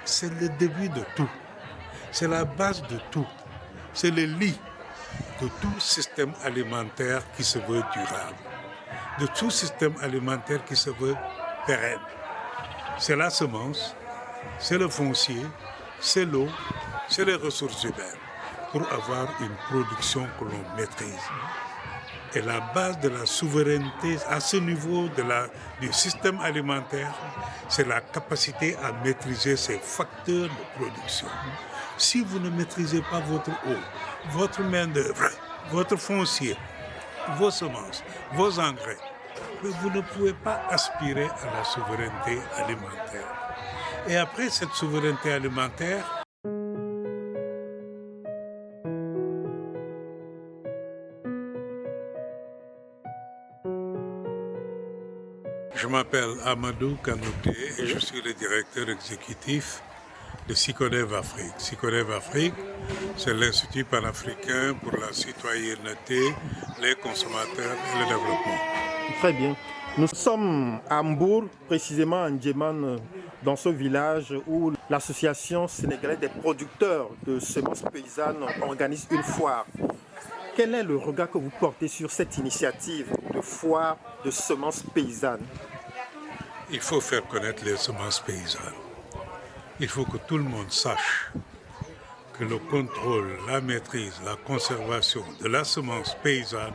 c'est le début de tout. C'est la base de tout. C'est le lit de tout système alimentaire qui se veut durable, de tout système alimentaire qui se veut pérenne. C'est la semence, c'est le foncier, c'est l'eau, c'est les ressources humaines pour avoir une production que l'on maîtrise. Et la base de la souveraineté à ce niveau du système alimentaire, c'est la capacité à maîtriser ces facteurs de production. Si vous ne maîtrisez pas votre eau, votre main-d'œuvre, votre foncier, vos semences, vos engrais, vous ne pouvez pas aspirer à la souveraineté alimentaire. Et après cette souveraineté alimentaire, je m'appelle Amadou Kanouté et je suis le directeur exécutif de SYCODEV Afrique. SYCODEV Afrique, c'est l'Institut panafricain pour la citoyenneté, les consommateurs et le développement. Très bien. Nous sommes à Mbour, précisément en Djemane, dans ce village où l'association sénégalaise des producteurs de semences paysannes organise une foire. Quel est le regard que vous portez sur cette initiative de foire de semences paysannes? Il faut faire connaître les semences paysannes. Il faut que tout le monde sache que le contrôle, la maîtrise, la conservation de la semence paysanne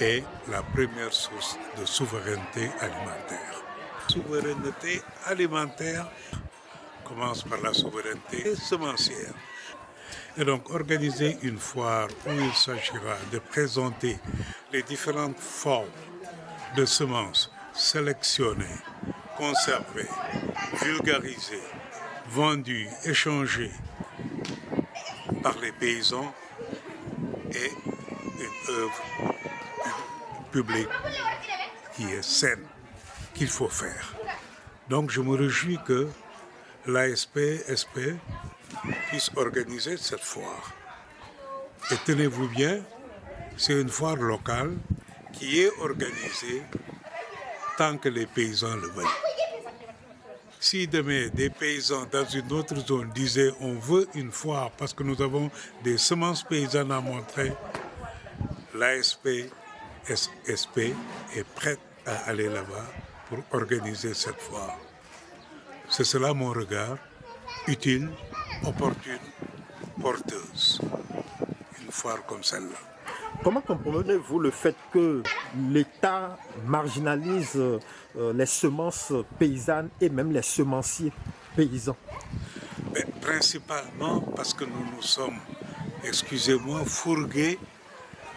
est la première source de souveraineté alimentaire. La souveraineté alimentaire commence par la souveraineté semencière. Et donc organiser une foire où il s'agira de présenter les différentes formes de semences sélectionnées, conservées, vulgarisées, vendues, échangées par les paysans est une œuvre publique qui est saine, qu'il faut faire. Donc je me réjouis que l'ASP-SP puisse organiser cette foire. Et tenez-vous bien, c'est une foire locale qui est organisée tant que les paysans le veulent. Si demain des paysans dans une autre zone disaient on veut une foire parce que nous avons des semences paysannes à montrer, l'ASP-SP est prête à aller là-bas pour organiser cette foire. C'est cela mon regard, utile, opportune, porteuse. Une foire comme celle-là. Comment comprenez-vous le fait que l'État marginalise les semences paysannes et même les semenciers paysans? Mais principalement parce que nous nous sommes, excusez-moi, fourgués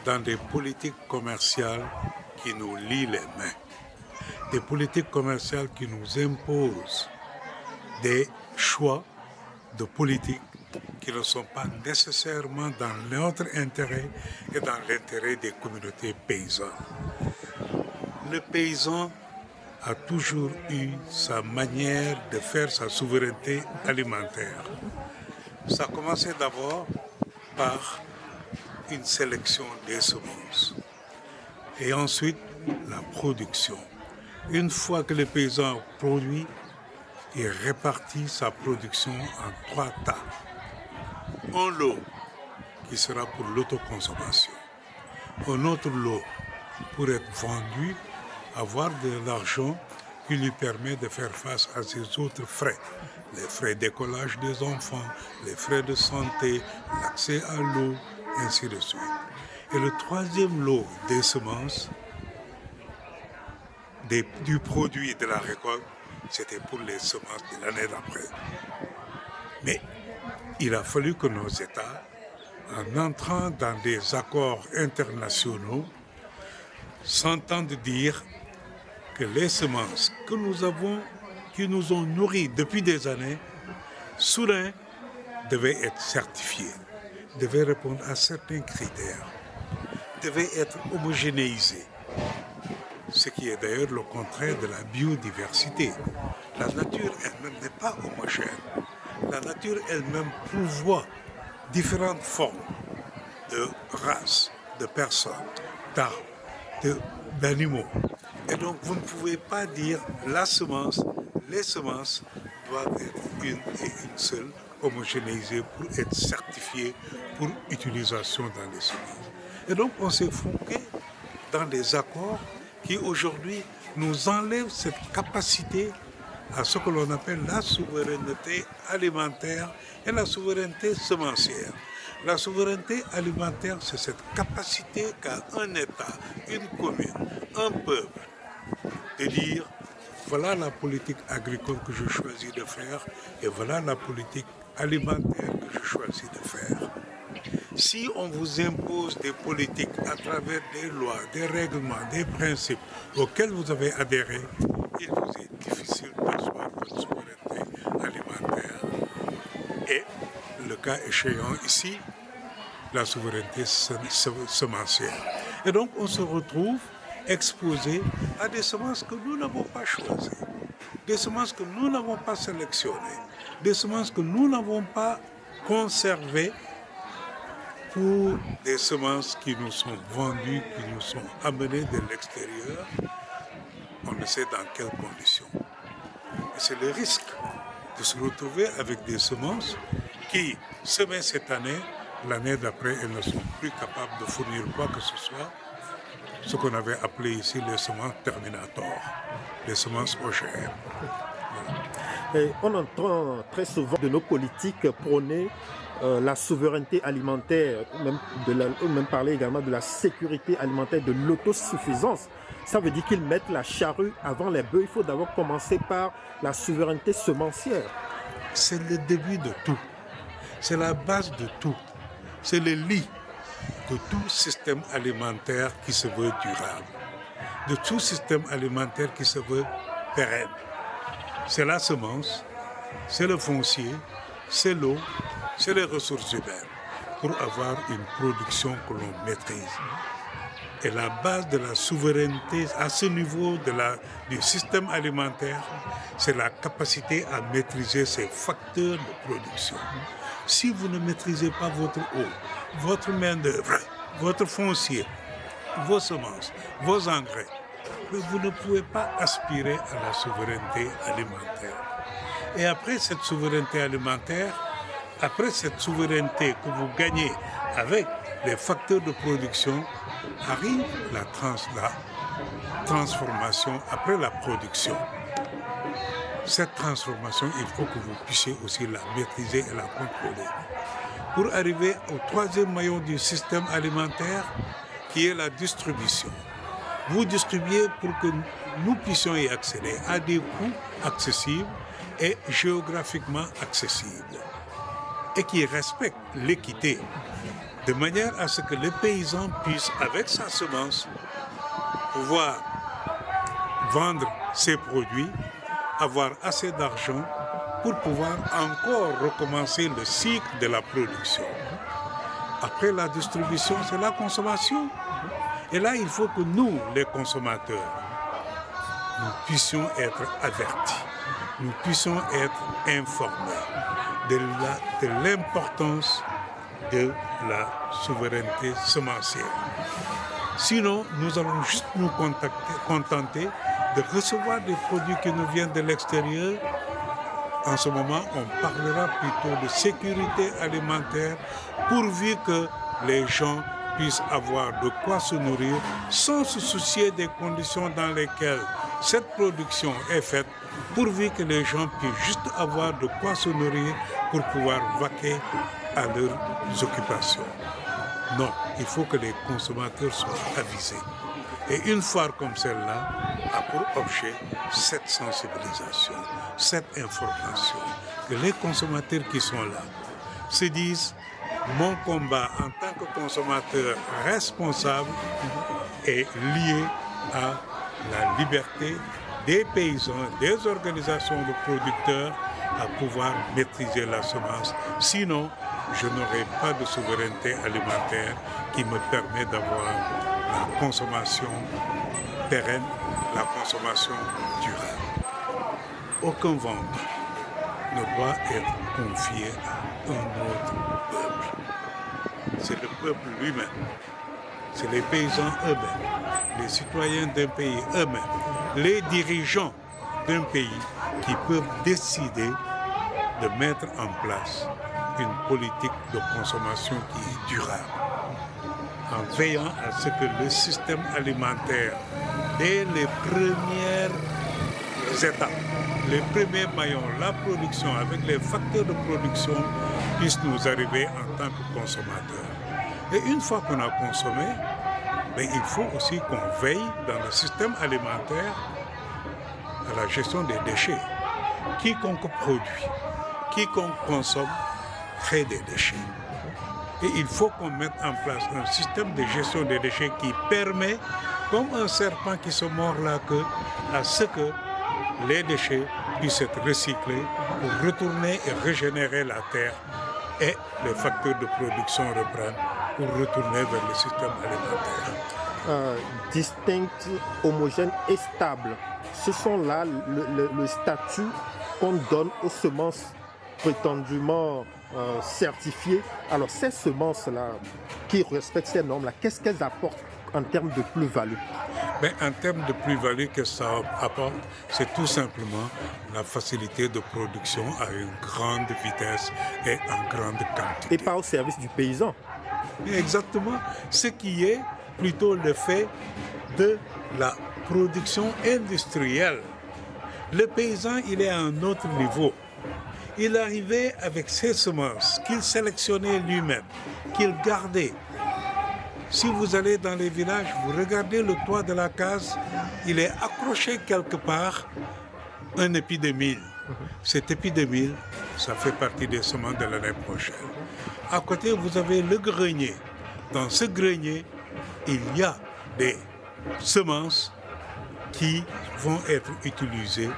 dans des politiques commerciales qui nous lient les mains. Des politiques commerciales qui nous imposent des choix de politique qui ne sont pas nécessairement dans notre intérêt et dans l'intérêt des communautés paysannes. Le paysan a toujours eu sa manière de faire sa souveraineté alimentaire. Ça a commencé d'abord par une sélection des semences et ensuite la production. Une fois que le paysan produit, il répartit sa production en 3 tas. Un lot qui sera pour l'autoconsommation, un autre lot pour être vendu, avoir de l'argent qui lui permet de faire face à ses autres frais. Les frais d'écolage des enfants, les frais de santé, l'accès à l'eau, ainsi de suite. Et le 3e lot des semences, du produit de la récolte, c'était pour les semences de l'année d'après. Mais il a fallu que nos États, en entrant dans des accords internationaux, s'entendent dire que les semences que nous avons, qui nous ont nourris depuis des années, soudain devaient être certifiées, devaient répondre à certains critères, devaient être homogénéisées. Ce qui est d'ailleurs le contraire de la biodiversité. La nature elle-même n'est pas homogène. La nature elle-même pourvoit différentes formes de races, de personnes, d'arbres, d'animaux. Et donc vous ne pouvez pas dire la semence, les semences doivent être une et une seule, homogénéisées pour être certifiées pour utilisation dans les semences. Et donc on s'est fourqué dans des accords qui aujourd'hui nous enlèvent cette capacité à ce que l'on appelle la souveraineté alimentaire et la souveraineté semencière. La souveraineté alimentaire, c'est cette capacité qu'a un État, une commune, un peuple, de dire voilà la politique agricole que je choisis de faire et voilà la politique alimentaire que je choisis de faire. Si on vous impose des politiques à travers des lois, des règlements, des principes auxquels vous avez adhéré, il vous est difficile d'asseoir votre souveraineté alimentaire. Et le cas échéant ici, la souveraineté semencière. Et donc on se retrouve exposé à des semences que nous n'avons pas choisies, des semences que nous n'avons pas sélectionnées, des semences que nous n'avons pas conservées pour des semences qui nous sont vendues, qui nous sont amenées de l'extérieur, on ne sait dans quelles conditions. Et c'est le risque de se retrouver avec des semences qui, semées cette année, l'année d'après, elles ne sont plus capables de fournir quoi que ce soit, ce qu'on avait appelé ici les semences Terminator, les semences OGM. Et on entend très souvent de nos politiques prôner la souveraineté alimentaire, même parler également de la sécurité alimentaire, de l'autosuffisance. Ça veut dire qu'ils mettent la charrue avant les bœufs. Il faut d'abord commencer par la souveraineté semencière. C'est le début de tout. C'est la base de tout. C'est le lit de tout système alimentaire qui se veut durable, de tout système alimentaire qui se veut pérenne. C'est la semence, c'est le foncier, c'est l'eau, c'est les ressources humaines pour avoir une production que l'on maîtrise. Et la base de la souveraineté à ce niveau du système alimentaire, c'est la capacité à maîtriser ces facteurs de production. Si vous ne maîtrisez pas votre eau, votre main-d'œuvre, votre foncier, vos semences, vos engrais, vous ne pouvez pas aspirer à la souveraineté alimentaire. Et après cette souveraineté alimentaire, après cette souveraineté que vous gagnez avec les facteurs de production, arrive la transformation après la production. Cette transformation, il faut que vous puissiez aussi la maîtriser et la contrôler. Pour arriver au troisième maillon du système alimentaire, qui est la distribution. Vous distribuez pour que nous puissions y accéder à des coûts accessibles et géographiquement accessibles, et qui respectent l'équité, de manière à ce que les paysans puissent, avec sa semence, pouvoir vendre ses produits, avoir assez d'argent pour pouvoir encore recommencer le cycle de la production. Après la distribution, c'est la consommation. Et là, il faut que nous, les consommateurs, nous puissions être avertis, nous puissions être informés de l'importance de la souveraineté semencière. Sinon, nous allons juste nous contenter de recevoir des produits qui nous viennent de l'extérieur. En ce moment, on parlera plutôt de sécurité alimentaire pourvu que les gens puissent avoir de quoi se nourrir sans se soucier des conditions dans lesquelles cette production est faite, pourvu que les gens puissent juste avoir de quoi se nourrir pour pouvoir vaquer à leurs occupations. Non, il faut que les consommateurs soient avisés. Et une foire comme celle-là a pour objet cette sensibilisation, cette information, que les consommateurs qui sont là se disent mon combat en tant que consommateur responsable est lié à la liberté des paysans, des organisations de producteurs à pouvoir maîtriser la semence. Sinon, je n'aurai pas de souveraineté alimentaire qui me permet d'avoir la consommation pérenne, la consommation durable. Aucun ventre ne doit être confié à un autre peuple. C'est le peuple lui-même, c'est les paysans eux-mêmes, les citoyens d'un pays eux-mêmes, les dirigeants d'un pays qui peuvent décider de mettre en place une politique de consommation qui est durable, en veillant à ce que le système alimentaire, dès les premières étapes, les premiers maillons, la production avec les facteurs de production puissent nous arriver en tant que consommateurs. Et une fois qu'on a consommé, il faut aussi qu'on veille dans le système alimentaire à la gestion des déchets. Quiconque produit, quiconque consomme, crée des déchets. Et il faut qu'on mette en place un système de gestion des déchets qui permet, comme un serpent qui se mord la queue, à ce que les déchets puissent être recyclés pour retourner et régénérer la terre et les facteurs de production reprennent pour retourner vers le système alimentaire. Distincte, homogène et stable. Ce sont là le statut qu'on donne aux semences prétendument certifiées. Alors ces semences-là, qui respectent ces normes-là, qu'est-ce qu'elles apportent en termes de plus-value? En termes de plus-value que ça apporte, c'est tout simplement la facilité de production à une grande vitesse et en grande quantité. Et pas au service du paysan. Exactement, ce qui est plutôt le fait de la production industrielle. Le paysan, il est à un autre niveau. Il arrivait avec ses semences qu'il sélectionnait lui-même, qu'il gardait. Si vous allez dans les villages, vous regardez le toit de la case, il est accroché quelque part un épi de mil. Cet épi de mil, ça fait partie des semences de l'année prochaine. À côté, vous avez le grenier. Dans ce grenier, il y a des semences qui vont être utilisées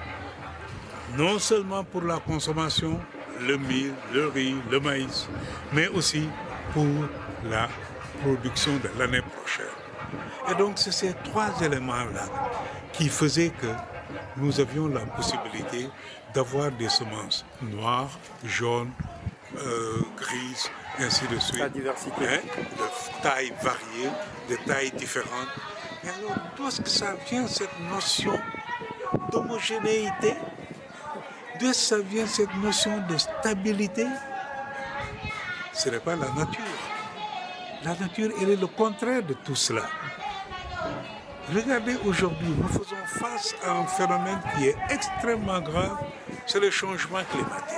non seulement pour la consommation, le mil, le riz, le maïs, mais aussi pour la production de l'année prochaine. Et donc, c'est ces trois éléments-là qui faisaient que nous avions la possibilité d'avoir des semences noires, jaunes, grises, ainsi de suite. La diversité. De tailles variées, de tailles différentes. Et alors, d'où est-ce que ça vient cette notion d'homogénéité? D'où ça vient cette notion de stabilité? Ce n'est pas la nature. La nature, elle est le contraire de tout cela. Regardez aujourd'hui, nous faisons face à un phénomène qui est extrêmement grave, c'est le changement climatique.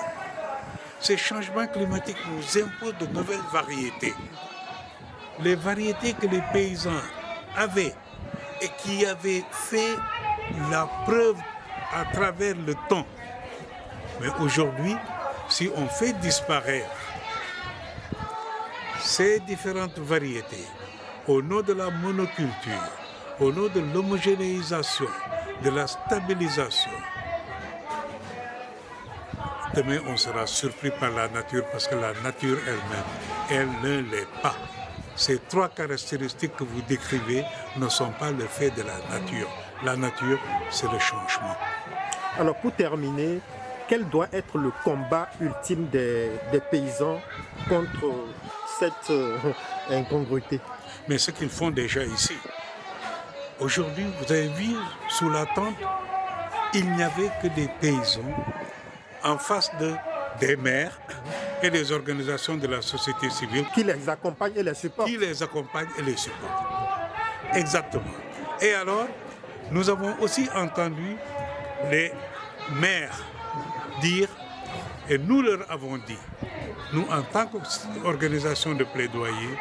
Ces changements climatiques nous imposent de nouvelles variétés. Les variétés que les paysans avaient et qui avaient fait la preuve à travers le temps. Mais aujourd'hui, si on fait disparaître ces différentes variétés au nom de la monoculture, au nom de l'homogénéisation, de la stabilisation, demain on sera surpris par la nature parce que la nature elle-même, elle ne l'est pas. Ces trois caractéristiques que vous décrivez ne sont pas le fait de la nature. La nature, c'est le changement. Alors pour terminer, quel doit être le combat ultime des paysans contre cette incongruité? Mais ce qu'ils font déjà ici. Aujourd'hui, vous avez vu, sous la tente, il n'y avait que des paysans en face des maires et des organisations de la société civile. Qui les accompagnent et les supportent. Qui les accompagnent et les supportent. Exactement. Et alors, nous avons aussi entendu les maires dire, et nous leur avons dit, nous en tant qu'organisation de plaidoyer,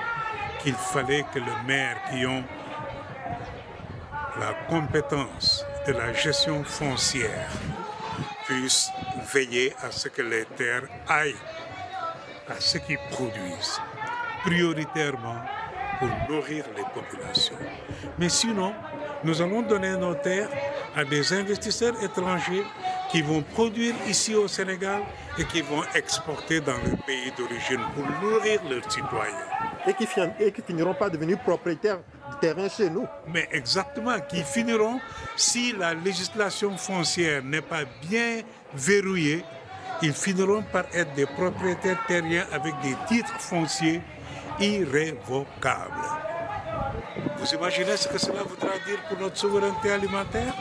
qu'il fallait que les maires qui ont la compétence de la gestion foncière puissent veiller à ce que les terres aillent à ce qu'ils produisent, prioritairement pour nourrir les populations. Mais sinon, nous allons donner nos terres à des investisseurs étrangers qui vont produire ici au Sénégal et qui vont exporter dans le pays d'origine pour nourrir leurs citoyens. Et qui finiront par devenir propriétaires du terrain chez nous. Mais exactement, qui finiront, si la législation foncière n'est pas bien verrouillée, ils finiront par être des propriétaires terriens avec des titres fonciers irrévocables. Vous imaginez ce que cela voudra dire pour notre souveraineté alimentaire?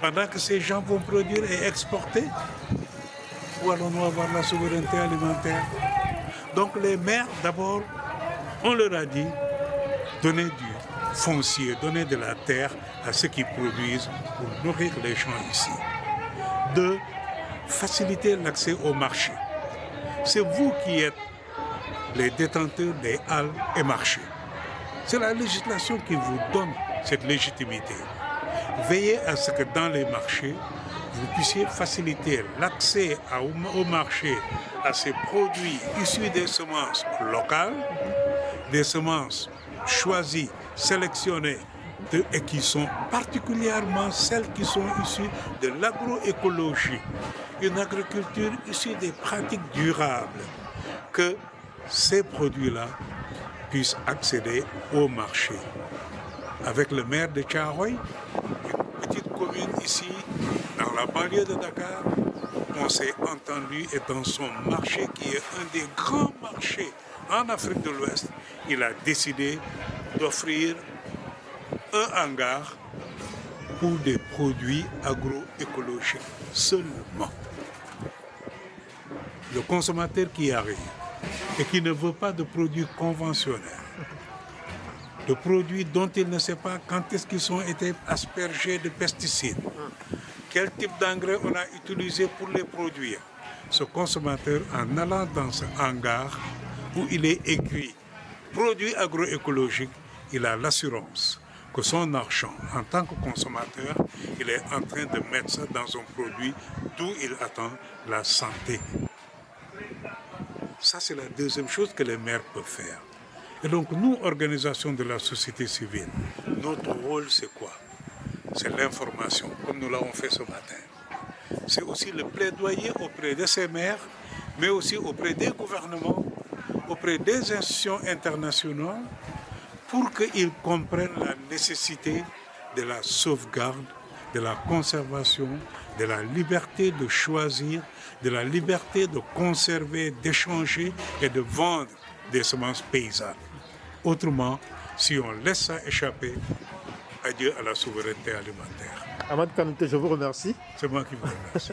pendant que ces gens vont produire et exporter? Où allons-nous avoir la souveraineté alimentaire? Donc les maires, d'abord, on leur a dit, donnez du foncier, donnez de la terre à ceux qui produisent pour nourrir les gens ici. 2, faciliter l'accès au marché. C'est vous qui êtes les détenteurs des halles et marchés. C'est la législation qui vous donne cette légitimité. Veillez à ce que dans les marchés, vous puissiez faciliter l'accès au marché à ces produits issus des semences locales, des semences choisies, sélectionnées, et qui sont particulièrement celles qui sont issues de l'agroécologie, une agriculture issue des pratiques durables, que ces produits-là puissent accéder au marché. Avec le maire de Thiaroye, une petite commune ici, dans la banlieue de Dakar, on s'est entendu, et dans son marché, qui est un des grands marchés en Afrique de l'Ouest, il a décidé d'offrir un hangar pour des produits agroécologiques seulement. Le consommateur qui arrive et qui ne veut pas de produits conventionnels, de produits dont il ne sait pas quand est-ce qu'ils ont été aspergés de pesticides, quel type d'engrais on a utilisé pour les produire. Ce consommateur, en allant dans ce hangar où il est écrit produits agroécologiques, il a l'assurance que son argent, en tant que consommateur, il est en train de mettre ça dans un produit d'où il attend la santé. Ça, c'est la deuxième chose que les maires peuvent faire. Et donc, nous, organisation de la société civile, notre rôle, c'est quoi? C'est l'information, comme nous l'avons fait ce matin. C'est aussi le plaidoyer auprès de ces maires, mais aussi auprès des gouvernements, auprès des institutions internationales, pour qu'ils comprennent la nécessité de la sauvegarde, de la conservation, de la liberté de choisir, de la liberté de conserver, d'échanger et de vendre des semences paysannes. Autrement, si on laisse ça échapper, adieu à la souveraineté alimentaire. Ahmad Kanouté, je vous remercie. C'est moi qui vous remercie.